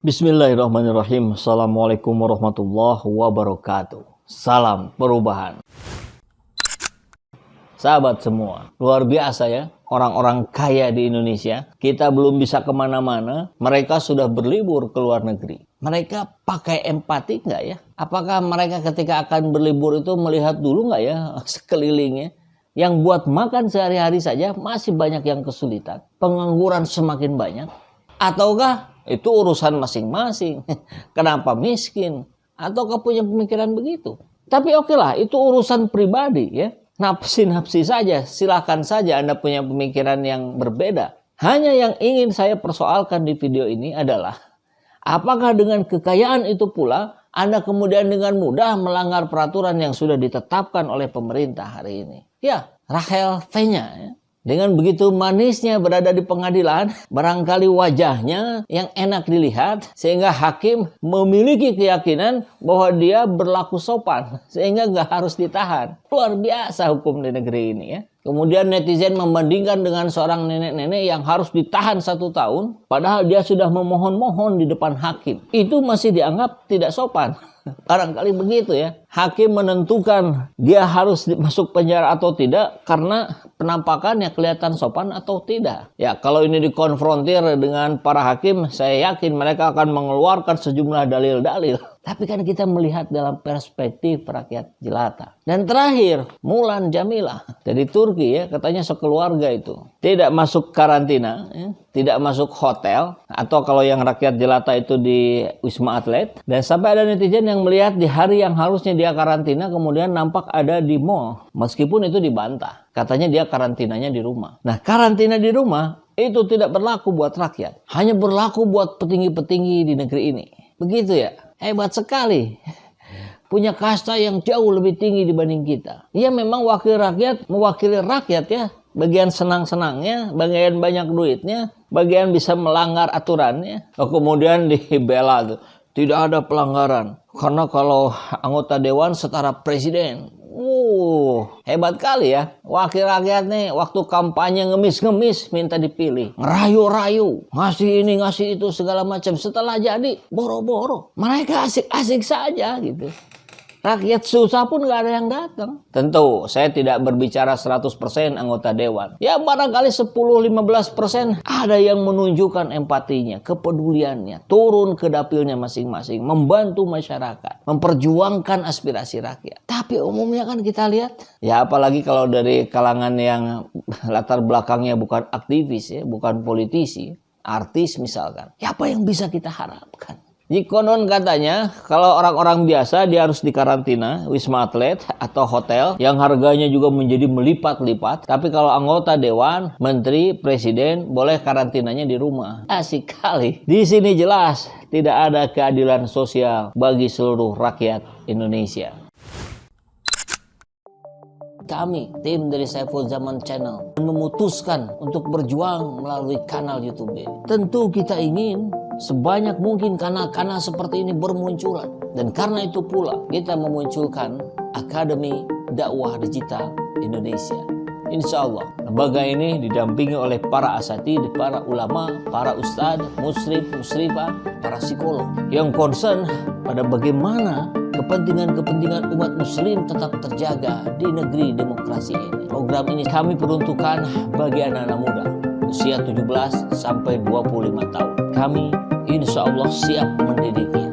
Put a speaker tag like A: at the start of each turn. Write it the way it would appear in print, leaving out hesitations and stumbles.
A: Bismillahirrahmanirrahim. Assalamualaikum warahmatullahi wabarakatuh. Salam perubahan. Sahabat semua, luar biasa ya. Orang-orang kaya di Indonesia, kita belum bisa kemana-mana, mereka sudah berlibur ke luar negeri. Mereka pakai empati nggak ya? Apakah mereka ketika akan berlibur itu melihat dulu nggak ya sekelilingnya? Yang buat makan sehari-hari saja masih banyak yang kesulitan. Pengangguran semakin banyak. Ataukah itu urusan masing-masing? Kenapa miskin? Ataukah punya pemikiran begitu? Tapi oke lah, itu urusan pribadi ya. Nafsi-nafsi saja, silakan saja Anda punya pemikiran yang berbeda. Hanya yang ingin saya persoalkan di video ini adalah, apakah dengan kekayaan itu pula Anda kemudian dengan mudah melanggar peraturan yang sudah ditetapkan oleh pemerintah hari ini? Ya, Rachel V-nya ya. Dengan begitu manisnya berada di pengadilan, barangkali wajahnya yang enak dilihat, sehingga hakim memiliki keyakinan bahwa dia berlaku sopan, sehingga nggak harus ditahan. Luar biasa hukum di negeri ini ya. Kemudian netizen membandingkan dengan seorang nenek-nenek yang harus ditahan 1 tahun, padahal dia sudah memohon-mohon di depan hakim. Itu masih dianggap tidak sopan. Barangkali begitu ya. Hakim menentukan dia harus masuk penjara atau tidak karena penampakannya kelihatan sopan atau tidak. Ya, kalau ini dikonfrontir dengan para hakim, saya yakin mereka akan mengeluarkan sejumlah dalil-dalil. Tapi kan kita melihat dalam perspektif rakyat jelata. Dan terakhir, Mulan Jameela dari Turki ya, katanya sekeluarga itu tidak masuk karantina, ya, tidak masuk hotel, atau kalau yang rakyat jelata itu di Wisma Atlet. Dan sampai ada netizen yang melihat di hari yang harusnya dia karantina kemudian nampak ada di mall, meskipun itu dibantah. Katanya dia karantinanya di rumah. Nah, karantina di rumah itu tidak berlaku buat rakyat, hanya berlaku buat petinggi-petinggi di negeri ini. Begitu ya. Hebat sekali. Punya kasta yang jauh lebih tinggi dibanding kita. Dia memang wakil rakyat, mewakili rakyat ya. Bagian senang-senangnya, bagian banyak duitnya, bagian bisa melanggar aturannya. Kemudian dibela tuh. Tidak ada pelanggaran. Karena kalau anggota dewan setara presiden. Hebat kali ya. Wakil rakyat nih waktu kampanye ngemis-ngemis minta dipilih. Ngerayu-rayu. Ngasih ini, ngasih itu segala macam. Setelah jadi boro-boro. Mereka asik-asik saja gitu. Rakyat susah pun gak ada yang datang. Tentu saya tidak berbicara 100% anggota dewan. Ya barangkali 10-15% ada yang menunjukkan empatinya, kepeduliannya. Turun ke dapilnya masing-masing. Membantu masyarakat. Memperjuangkan aspirasi rakyat. Tapi umumnya kan kita lihat. Ya apalagi kalau dari kalangan yang latar belakangnya bukan aktivis ya. Bukan politisi. Artis misalkan. Ya apa yang bisa kita harapkan? Konon katanya kalau orang-orang biasa dia harus dikarantina Wisma Atlet atau hotel yang harganya juga menjadi melipat-lipat. Tapi kalau anggota dewan, menteri, presiden boleh karantinanya di rumah. Asik kali. Di sini jelas tidak ada keadilan sosial bagi seluruh rakyat Indonesia. Kami, tim dari Saiful Zaman Channel, memutuskan untuk berjuang melalui kanal YouTube ini. Tentu kita ingin sebanyak mungkin kanal-kanal seperti ini bermunculan. Dan karena itu pula kita memunculkan Akademi Dakwah Digital Indonesia. Insya Allah, lembaga ini didampingi oleh para asatidz, para ulama, para ustadz, musyrif, musyrifah, para psikolog yang concern pada bagaimana kepentingan-kepentingan umat muslim tetap terjaga di negeri demokrasi ini. Program ini kami peruntukkan bagi anak-anak muda usia 17 sampai 25 tahun. Kami insya Allah siap mendidiknya.